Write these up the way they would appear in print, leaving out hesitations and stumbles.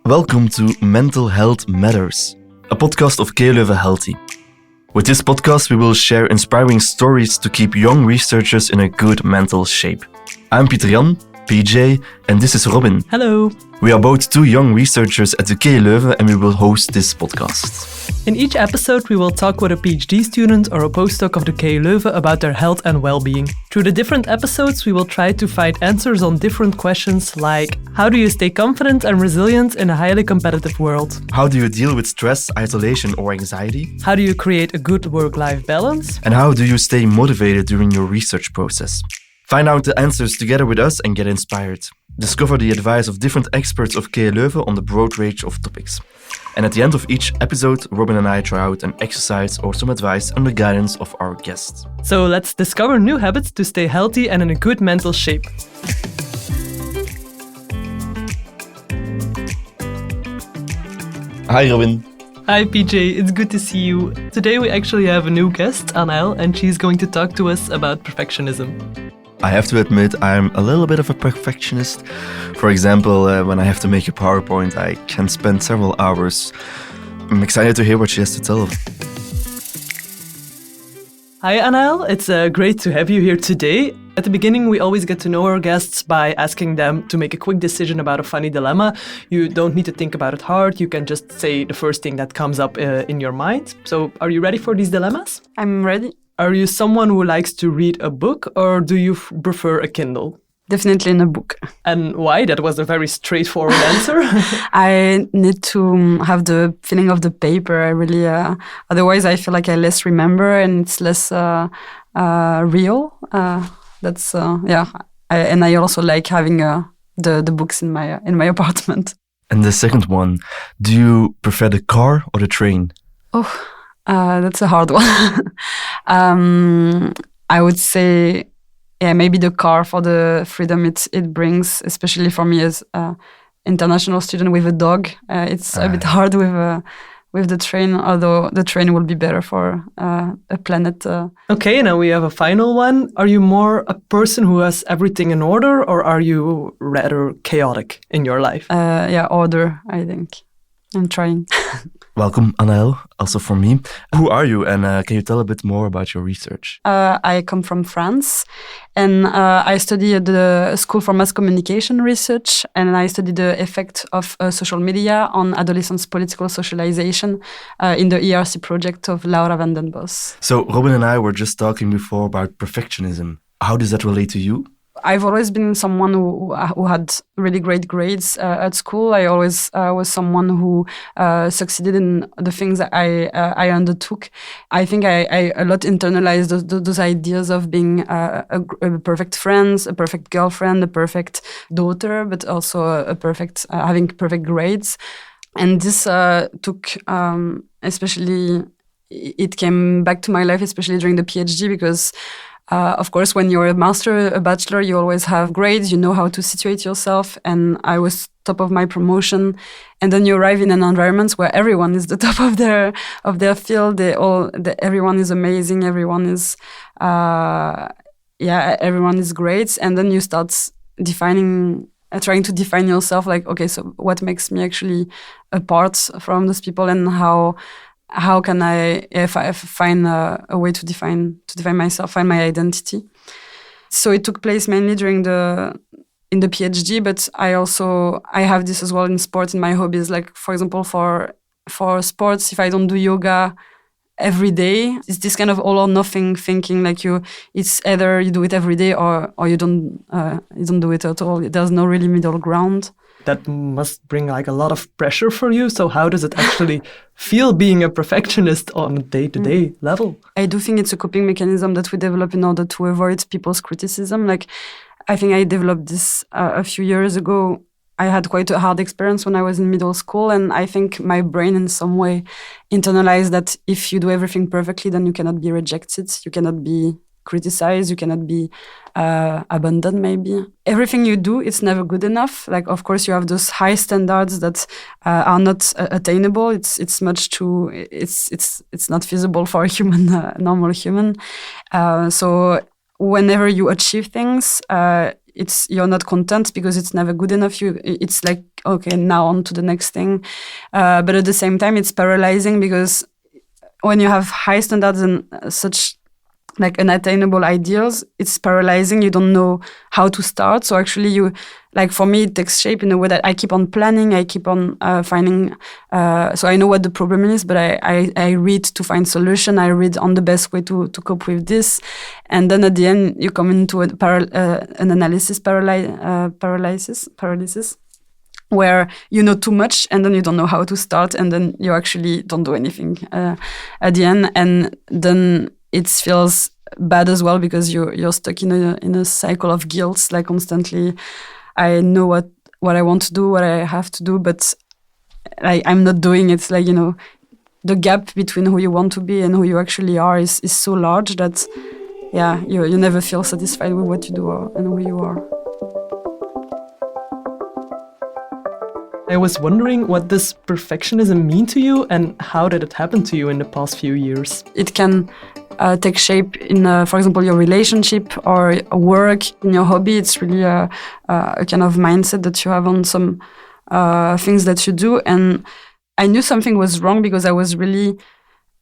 Welcome to Mental Health Matters, a podcast of KU Leuven Healthy. With this podcast, we will share inspiring stories to keep young researchers in a good mental shape. I'm Pieter-Jan, PJ, and this is Robin. Hello. We are both two young researchers at the KU Leuven and we will host this podcast. In each episode, we will talk with a Ph.D. student or a postdoc of the KU Leuven about their health and well-being. Through the different episodes, we will try to find answers on different questions like how do you stay confident and resilient in a highly competitive world? How do you deal with stress, isolation or anxiety? How do you create a good work-life balance? And how do you stay motivated during your research process? Find out the answers together with us and get inspired. Discover the advice of different experts of KU Leuven on the broad range of topics. And at the end of each episode, Robin and I try out an exercise or some advice under guidance of our guests. So let's discover new habits to stay healthy and in a good mental shape. Hi Robin. Hi PJ, it's good to see you. Today we actually have a new guest, Anaëlle, and she's going to talk to us about perfectionism. I have to admit, I'm a little bit of a perfectionist. For example, when I have to make a PowerPoint, I can spend several hours. I'm excited to hear what she has to tell. Hi Anaëlle, it's great to have you here today. At the beginning, we always get to know our guests by asking them to make a quick decision about a funny dilemma. You don't need to think about it hard. You can just say the first thing that comes up in your mind. So are you ready for these dilemmas? I'm ready. Are you someone who likes to read a book or do you prefer a Kindle? Definitely in a book. And why? That was a very straightforward answer. I need to have the feeling of the paper. I really, otherwise I feel like I less remember and it's less real. And I also like having the books in my apartment. And the second one, do you prefer the car or the train? That's a hard one. I would say, maybe the car for the freedom it brings, especially for me as an international student with a dog. It's a bit hard with the train, although the train will be better for a planet. Okay, now we have a final one. Are you more a person who has everything in order or are you rather chaotic in your life? Order, I think. I'm trying. Welcome, Anaëlle, also from me. Who are you and can you tell a bit more about your research? I come from France and I study at the School for Mass Communication Research and I study the effect of social media on adolescents' political socialization in the ERC project of Laura van den Bos. So Robin and I were just talking before about perfectionism. How does that relate to you? I've always been someone who had really great grades at school. I always was someone who succeeded in the things that I undertook. I think I a lot internalized those ideas of being a perfect friend, a perfect girlfriend, a perfect daughter, but also having perfect grades. And this took, especially, it came back to my life, especially during the Ph.D. because of course, when you're a master, a bachelor, you always have grades, you know how to situate yourself. And I was top of my promotion. And then you arrive in an environment where everyone is the top of their field. Everyone is amazing. Everyone is, everyone is great. And then you start trying to define yourself like, okay, so what makes me actually apart from those people and how can I find a way to define myself, find my identity? So it took place mainly in the PhD, but I have this as well in sport, in my hobbies. Like for example, for sports, if I don't do yoga every day, it's this kind of all or nothing thinking. Like it's either you do it every day or you don't do it at all. There's no really middle ground. That must bring like a lot of pressure for you. So how does it actually feel being a perfectionist on a day-to-day level? I do think it's a coping mechanism that we develop in order to avoid people's criticism. Like, I think I developed this a few years ago. I had quite a hard experience when I was in middle school, and I think my brain in some way internalized that if you do everything perfectly, then you cannot be rejected, you cannot be criticized, you cannot be abandoned maybe. Everything you do, it's never good enough. Like, of course, you have those high standards that are not attainable. It's not feasible for a human, normal human. So whenever you achieve things, you're not content because it's never good enough. It's like, okay, now on to the next thing. But at the same time, it's paralyzing because when you have high standards and such like unattainable ideals, it's paralyzing. You don't know how to start. So actually like for me, it takes shape in a way that I keep on planning. I keep on finding, so I know what the problem is, but I read to find solution. I read on the best way to cope with this. And then at the end, you come into an analysis paralysis, where you know too much and then you don't know how to start and then you actually don't do anything at the end. And then it feels bad as well because you're stuck in a cycle of guilt, like constantly. I know what I want to do, what I have to do, but I'm not doing it. Like, the gap between who you want to be and who you actually are is so large that, you never feel satisfied with what you do and who you are. I was wondering what does perfectionism mean to you and how did it happen to you in the past few years? It can take shape in, for example, your relationship or work, in your hobby. It's really a kind of mindset that you have on some things that you do. And I knew something was wrong because I was really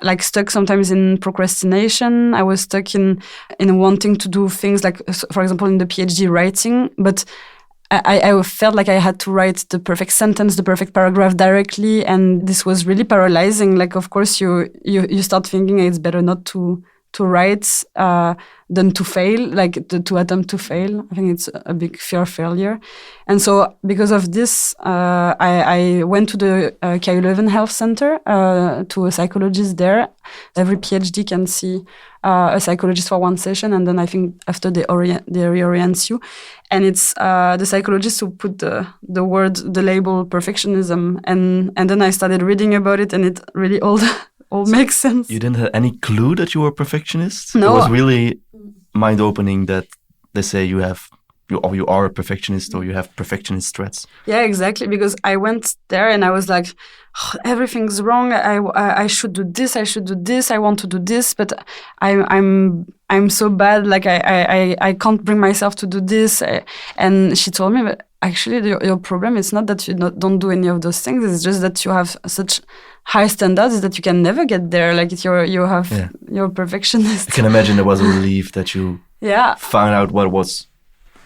like stuck sometimes in procrastination. I was stuck in wanting to do things like, for example, in the Ph.D. writing, but I felt like I had to write the perfect sentence, the perfect paragraph directly, and this was really paralyzing. Like, of course, you start thinking it's better not to write than to fail, like to attempt to fail. I think it's a big fear of failure. And so because of this, I went to the KU Leuven Health Center to a psychologist there. Every PhD can see a psychologist for one session, and then I think after they reorient you. And it's the psychologist who put the label perfectionism, and then I started reading about it, and it really all makes sense. You didn't have any clue that you were a perfectionist? No. It was really mind-opening that they say you are a perfectionist or you have perfectionist traits. Yeah, exactly. Because I went there and I was like, everything's wrong. I should do this. I should do this. I want to do this, but I'm so bad. Like I can't bring myself to do this. And she told me, but actually your problem is not that you don't do any of those things. It's just that you have such high standards that you can never get there. Like you're perfectionist. I can imagine there was a relief that you found out what was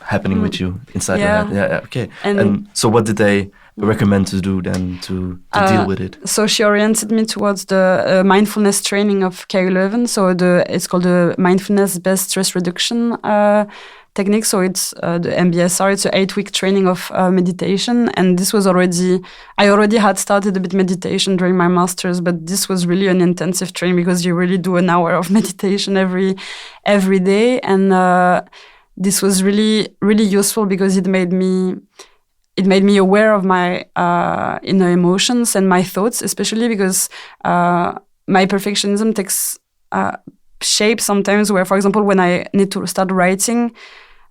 happening with you inside your head. Yeah, okay. And so what did they recommend to do then to deal with it? So she oriented me towards the mindfulness training of KU Leuven. So it's called the mindfulness-based stress reduction technique. So it's the MBSR. It's an 8-week training of meditation. And this was I already had started a bit meditation during my master's, but this was really an intensive training because you really do an hour of meditation every day. And this was really, really useful because it made me aware of my inner emotions and my thoughts, especially because my perfectionism takes shape sometimes where, for example, when I need to start writing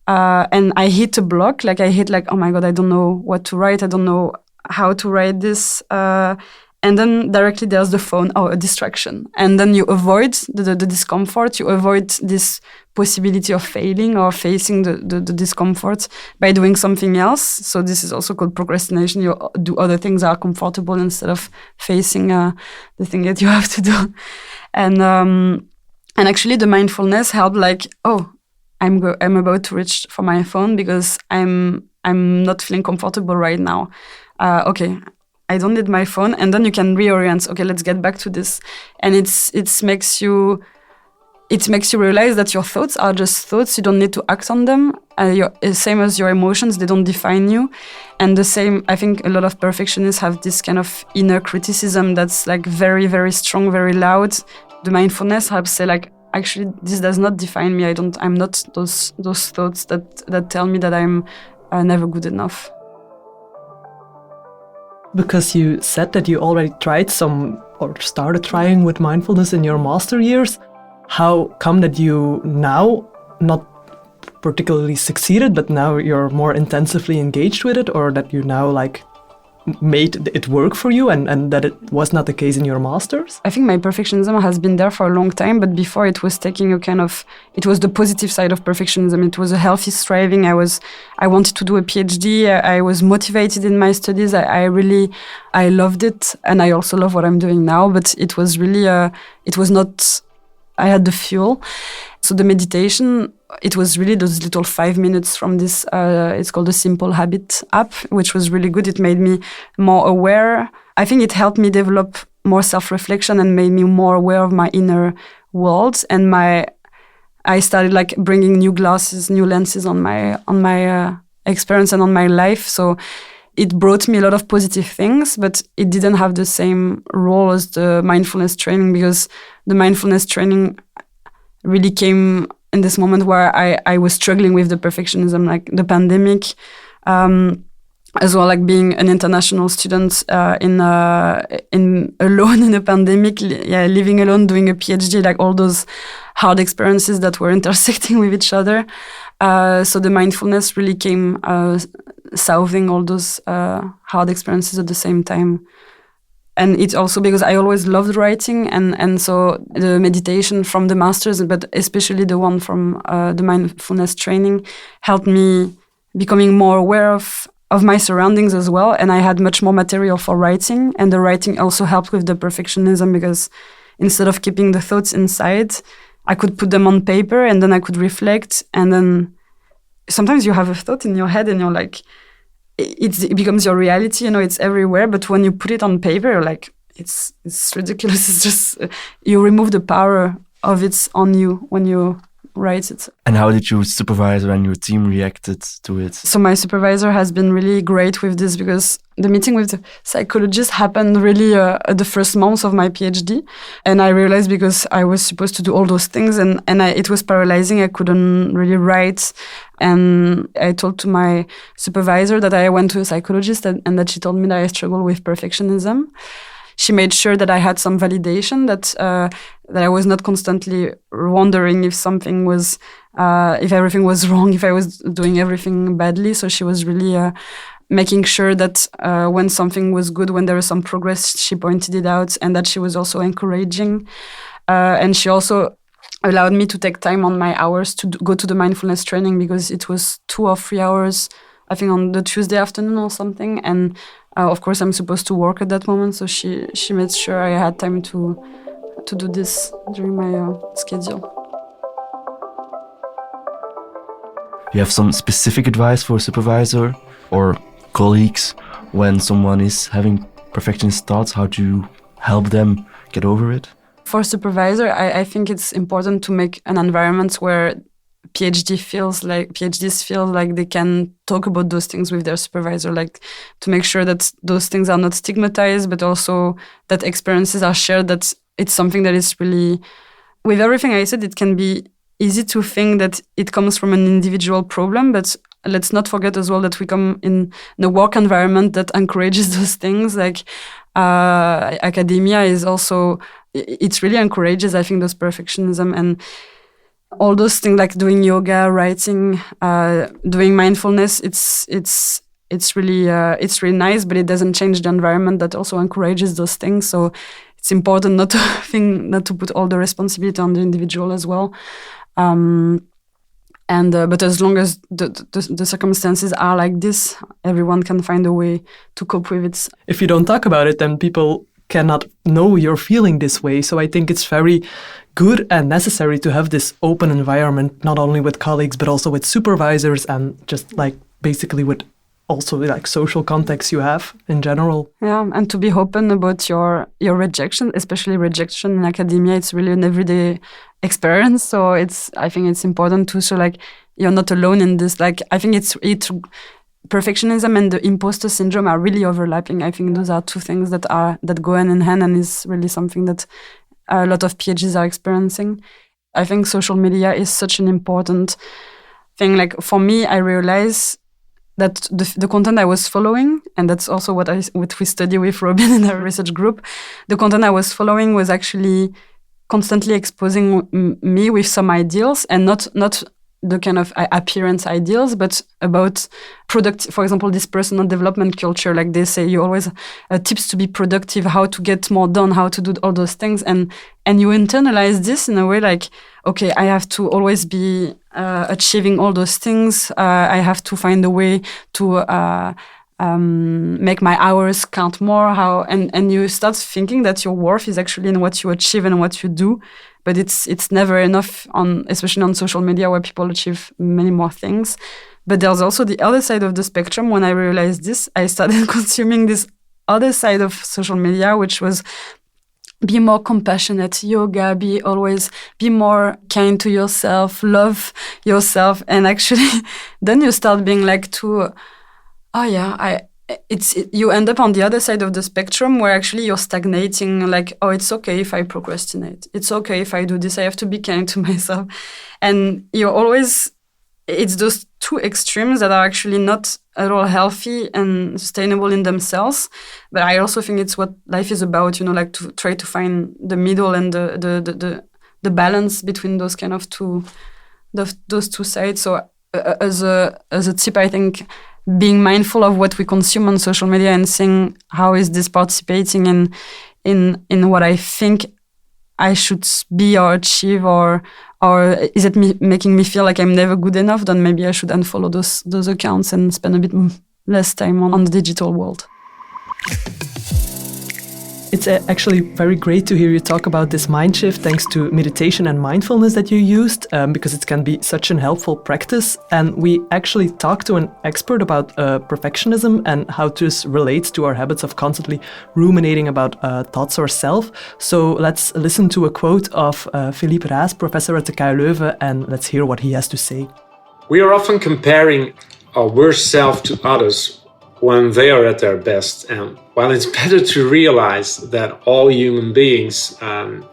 and I hit a block, like oh my God, I don't know what to write. I don't know how to write this. And then directly there's the phone or a distraction. And then you avoid the discomfort. You avoid this possibility of failing or facing the discomfort by doing something else. So this is also called procrastination. You do other things that are comfortable instead of facing the thing that you have to do. And actually the mindfulness helped, like, I'm about to reach for my phone because I'm not feeling comfortable right now. Okay, I don't need my phone. And then you can reorient. Okay, let's get back to this. And it makes you realize that your thoughts are just thoughts. You don't need to act on them. Same as your emotions, they don't define you. And the same, I think a lot of perfectionists have this kind of inner criticism that's like very, very strong, very loud. The mindfulness helps say, like, actually, this does not define me. I'm not those thoughts that tell me that I'm never good enough. Because you said that you already tried or started trying with mindfulness in your master years, how come that you now not particularly succeeded, but now you're more intensively engaged with it, or that you now like made it work for you and that it was not the case in your master's? I think my perfectionism has been there for a long time, but before it was taking it was the positive side of perfectionism. It was a healthy striving. I wanted to do a PhD. I was motivated in my studies. I loved it. And I also love what I'm doing now, but it was really, I had the fuel. So the meditation, it was really those little 5 minutes from this, it's called the Simple Habit app, which was really good. It made me more aware. I think it helped me develop more self-reflection and made me more aware of my inner world. And I started like bringing new lenses on my experience and on my life. So it brought me a lot of positive things, but it didn't have the same role as the mindfulness training, because the mindfulness training really came in this moment where I was struggling with the perfectionism, like the pandemic, as well, like being an international student alone in a pandemic, living alone, doing a PhD, like all those hard experiences that were intersecting with each other. So the mindfulness really came solving all those hard experiences at the same time. And it's also because I always loved writing, and so the meditation from the masters, but especially the one from the mindfulness training, helped me becoming more aware of my surroundings as well. And I had much more material for writing, and the writing also helped with the perfectionism, because instead of keeping the thoughts inside, I could put them on paper, and then I could reflect. And then sometimes you have a thought in your head and you're like, it becomes your reality, it's everywhere. But when you put it on paper, you're like, it's ridiculous. It's just, you remove the power of it on you when you write it. And how did your supervisor and your team reacted to it? So my supervisor has been really great with this, because the meeting with the psychologist happened really at the first months of my PhD. And I realized, because I was supposed to do all those things and it was paralyzing, I couldn't really write. And I told to my supervisor that I went to a psychologist and that she told me that I struggle with perfectionism. She made sure that I had some validation, that I was not constantly wondering if something was, if everything was wrong, if I was doing everything badly. So she was really making sure that when something was good, when there was some progress, she pointed it out, and that she was also encouraging. And she also allowed me to take time on my hours to go to the mindfulness training, because it was 2 or 3 hours, I think on the Tuesday afternoon or something. And of course, I'm supposed to work at that moment, so she made sure I had time to do this during my schedule. You have some specific advice for a supervisor or colleagues when someone is having perfectionist thoughts? How do you help them get over it? For supervisor, I think it's important to make an environment where PhDs feel like they can talk about those things with their supervisor, like to make sure that those things are not stigmatized, but also that experiences are shared, that it's something that is really, with everything I said, it can be easy to think that it comes from an individual problem, but let's not forget as well that we come in a work environment that encourages those things. Like academia is also, it really encourages, I think, those perfectionism and all those things, like doing yoga, writing, doing mindfulness. It's really nice, but it doesn't change the environment that also encourages those things. So it's important not to put all the responsibility on the individual as well. But as long as the circumstances are like this, everyone can find a way to cope with it. If you don't talk about it, then people cannot know you're feeling this way. So I think it's very good and necessary to have this open environment, not only with colleagues, but also with supervisors and just like basically with also like social contexts you have in general. Yeah, and to be open about your rejection, especially rejection in academia. It's really an everyday experience. So I think it's important to show like you're not alone in this. Like I think it's perfectionism and the imposter syndrome are really overlapping. I think those are two things that go hand in hand, and is really something that a lot of PhDs are experiencing. I think social media is such an important thing. Like for me, I realize that the content I was following, and that's also what we study with Robin in our research group, the content I was following was actually constantly exposing me with some ideals and not the kind of appearance ideals, but about for example, this personal development culture. Like they say, you always tips to be productive, how to get more done, how to do all those things. And you internalize this in a way like, okay, I have to always be achieving all those things. I have to find a way to make my hours count more. And you start thinking that your worth is actually in what you achieve and what you do. But it's never enough, especially on social media where people achieve many more things. But there's also the other side of the spectrum. When I realized this, I started consuming this other side of social media, which was be more compassionate, yoga, be more kind to yourself, love yourself. And actually, then you start being like you end up on the other side of the spectrum where actually you're stagnating, like, oh, it's okay if I procrastinate. It's okay if I do this. I have to be kind to myself. And it's those two extremes that are actually not at all healthy and sustainable in themselves. But I also think it's what life is about, like to try to find the middle and the balance between those kind of those two sides. So as a tip, I think being mindful of what we consume on social media and seeing how is this participating in what I think I should be or achieve, or is it making me feel like I'm never good enough? Then maybe I should unfollow those accounts and spend a bit less time on the digital world. It's actually very great to hear you talk about this mind shift thanks to meditation and mindfulness that you used, because it can be such an helpful practice. And we actually talked to an expert about perfectionism and how this relates to our habits of constantly ruminating about thoughts or self. So let's listen to a quote of Philippe Raas, professor at the KU Leuven, and let's hear what he has to say. We are often comparing our worst self to others when they are at their best. And while it's better to realize that all human beings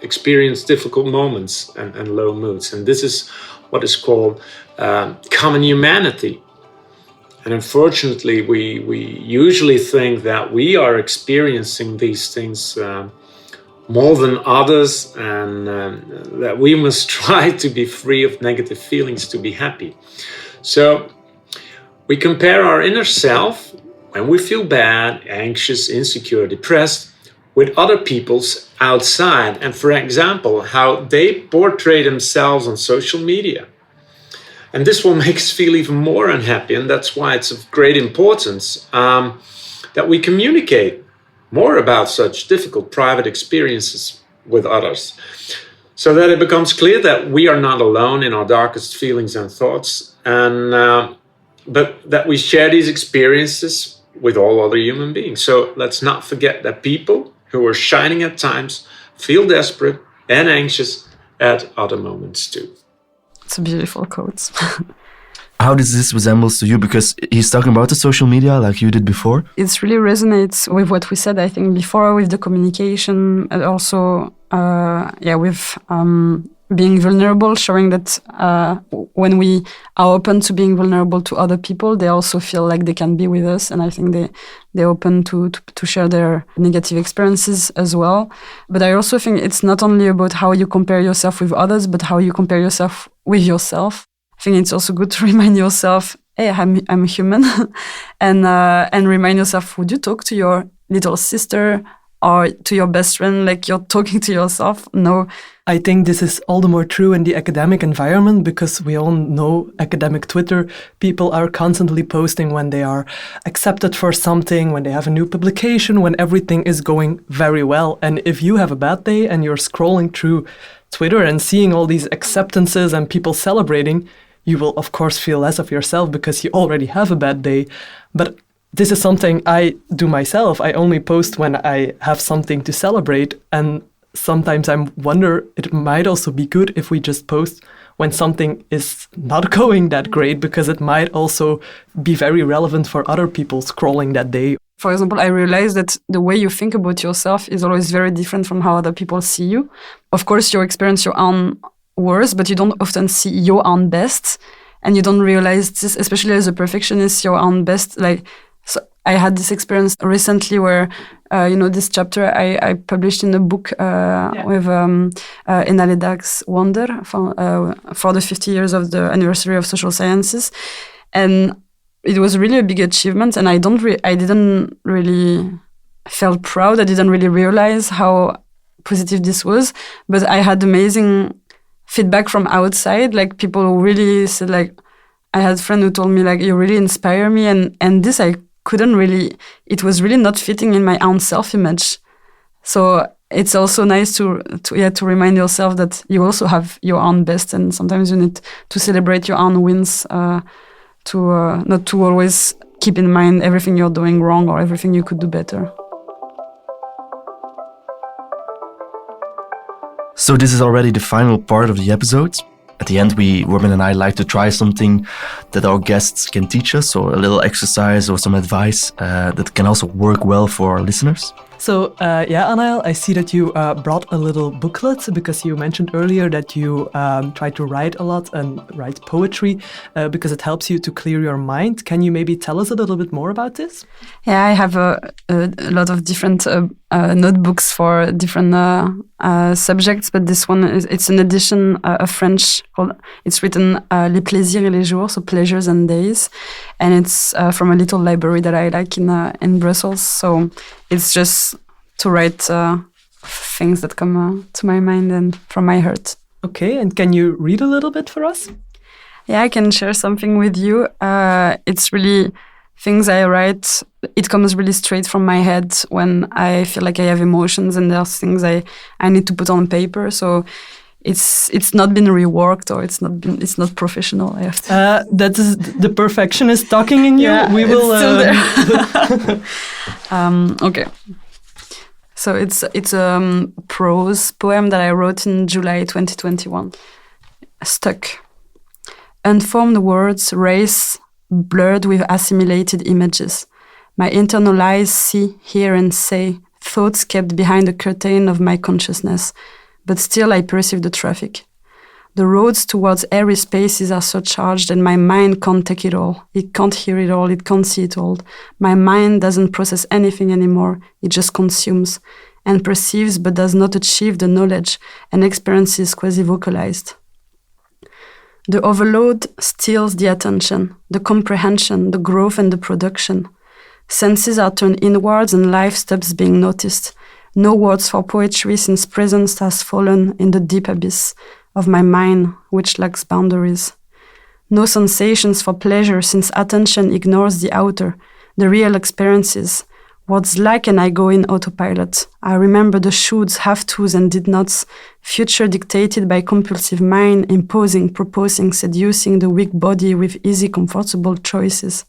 experience difficult moments and low moods, and this is what is called common humanity. And unfortunately, we usually think that we are experiencing these things more than others, and that we must try to be free of negative feelings to be happy. So we compare our inner self when we feel bad, anxious, insecure, depressed, with other people's outside, and for example, how they portray themselves on social media. And this will make us feel even more unhappy, and that's why it's of great importance that we communicate more about such difficult private experiences with others, so that it becomes clear that we are not alone in our darkest feelings and thoughts, and but that we share these experiences with all other human beings. So let's not forget that people who are shining at times feel desperate and anxious at other moments too. It's a beautiful quote. How does this resemble to you? Because he's talking about the social media like you did before. It really resonates with what we said, I think, before, with the communication, and also with being vulnerable, showing that when we are open to being vulnerable to other people, they also feel like they can be with us. And I think they're open to share their negative experiences as well. But I also think it's not only about how you compare yourself with others, but how you compare yourself with yourself. I think it's also good to remind yourself, hey, I'm human. and remind yourself, would you talk to your little sister or to your best friend like you're talking to yourself? No. I think this is all the more true in the academic environment, because we all know academic Twitter. People are constantly posting when they are accepted for something, when they have a new publication, when everything is going very well. And if you have a bad day and you're scrolling through Twitter and seeing all these acceptances and people celebrating, you will of course feel less of yourself because you already have a bad day. But this is something I do myself. I only post when I have something to celebrate, and sometimes I wonder it might also be good if we just post when something is not going that great, because it might also be very relevant for other people scrolling that day. For example, I realized that the way you think about yourself is always very different from how other people see you. Of course, you experience your own worst, but you don't often see your own best. And you don't realize this, especially as a perfectionist, your own best. So I had this experience recently where, this chapter I published in a book with Anaëlle Wonder for the 50 years of the anniversary of social sciences. And it was really a big achievement. And I didn't really felt proud. I didn't really realize how positive this was. But I had amazing feedback from outside, like people who really said, like, I had a friend who told me, like, you really inspire me. And this I couldn't really, it was really not fitting in my own self-image. So it's also nice to remind yourself that you also have your own best, and sometimes you need to celebrate your own wins, to not to always keep in mind everything you're doing wrong or everything you could do better. So this is already the final part of the episode. At the end, Robin and I like to try something that our guests can teach us, or a little exercise or some advice that can also work well for our listeners. So, Anaëlle, I see that you brought a little booklet because you mentioned earlier that you try to write a lot and write poetry because it helps you to clear your mind. Can you maybe tell us a little bit more about this? Yeah, I have a lot of different notebooks for different subjects, but this one it's an edition of French. It's written Les plaisirs et les jours, so pleasures and days, and it's from a little library that I like in Brussels. So it's just to write things that come to my mind and from my heart. Okay, and can you read a little bit for us? Yeah, I can share something with you. It's really things I write. It comes really straight from my head when I feel like I have emotions, and there's things I need to put on paper. So it's not been reworked, or it's not professional. I have to. That is the perfectionist talking in you. Yeah, we will. Okay. So it's a prose poem that I wrote in July 2021. Stuck. Unformed words race blurred with assimilated images. My internal eyes see, hear, and say thoughts kept behind the curtain of my consciousness, but still I perceive the traffic. The roads towards airy spaces are so charged that my mind can't take it all. It can't hear it all. It can't see it all. My mind doesn't process anything anymore. It just consumes and perceives but does not achieve the knowledge and experiences quasi-vocalized. The overload steals the attention, the comprehension, the growth and the production. Senses are turned inwards and life stops being noticed. No words for poetry since presence has fallen in the deep abyss of my mind, which lacks boundaries. No sensations for pleasure since attention ignores the outer, the real experiences. Words lack and I go in autopilot. I remember the shoulds, have-tos and did-nots, future dictated by compulsive mind, imposing, proposing, seducing the weak body with easy, comfortable choices,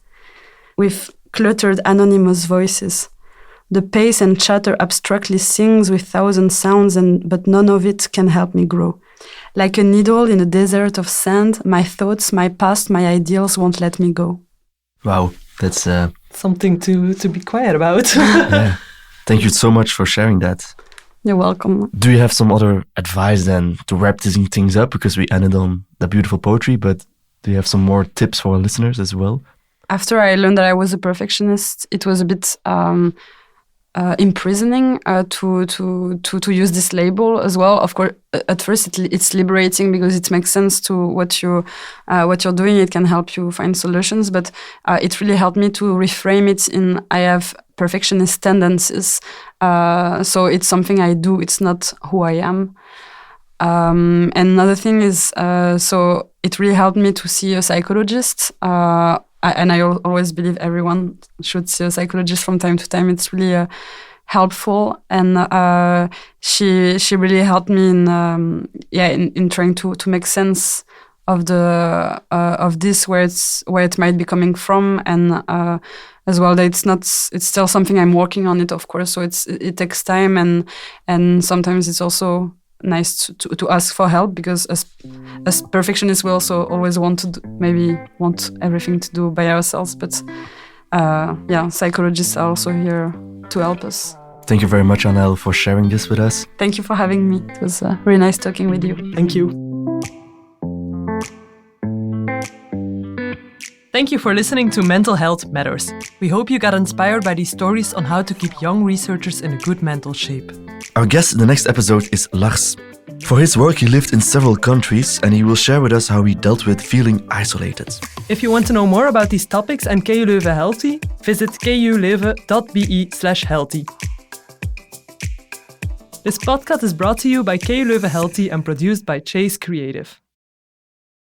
with cluttered, anonymous voices. The pace and chatter abstractly sings with thousand sounds, but none of it can help me grow. Like a needle in a desert of sand, my thoughts, my past, my ideals won't let me go. Wow, that's something to be quiet about. Yeah. Thank you so much for sharing that. You're welcome. Do you have some other advice then to wrap these things up? Because we ended on the beautiful poetry, but do you have some more tips for our listeners as well? After I learned that I was a perfectionist, it was a bit imprisoning to use this label as well. Of course, at first it's liberating because it makes sense to what you're doing. It can help you find solutions, but it really helped me to reframe it in I have perfectionist tendencies. So it's something I do. It's not who I am. And another thing is, so it really helped me to see a psychologist. And I always believe everyone should see a psychologist from time to time. It's really helpful, and she really helped me in trying to make sense of the of this, where it might be coming from, and as well that it's still something I'm working on it, of course. So it takes time, and sometimes it's also nice to ask for help, because as perfectionists we also always want everything to do by ourselves, but psychologists are also here to help us. Thank you very much, Anaëlle, for sharing this with us. Thank you for having me. It was really nice talking with you. Thank you. Thank you for listening to Mental Health Matters. We hope you got inspired by these stories on how to keep young researchers in a good mental shape. Our guest in the next episode is Lars. For his work, he lived in several countries and he will share with us how he dealt with feeling isolated. If you want to know more about these topics and KU Leuven Healthy, visit kuleuven.be/healthy. This podcast is brought to you by KU Leuven Healthy and produced by Chase Creative.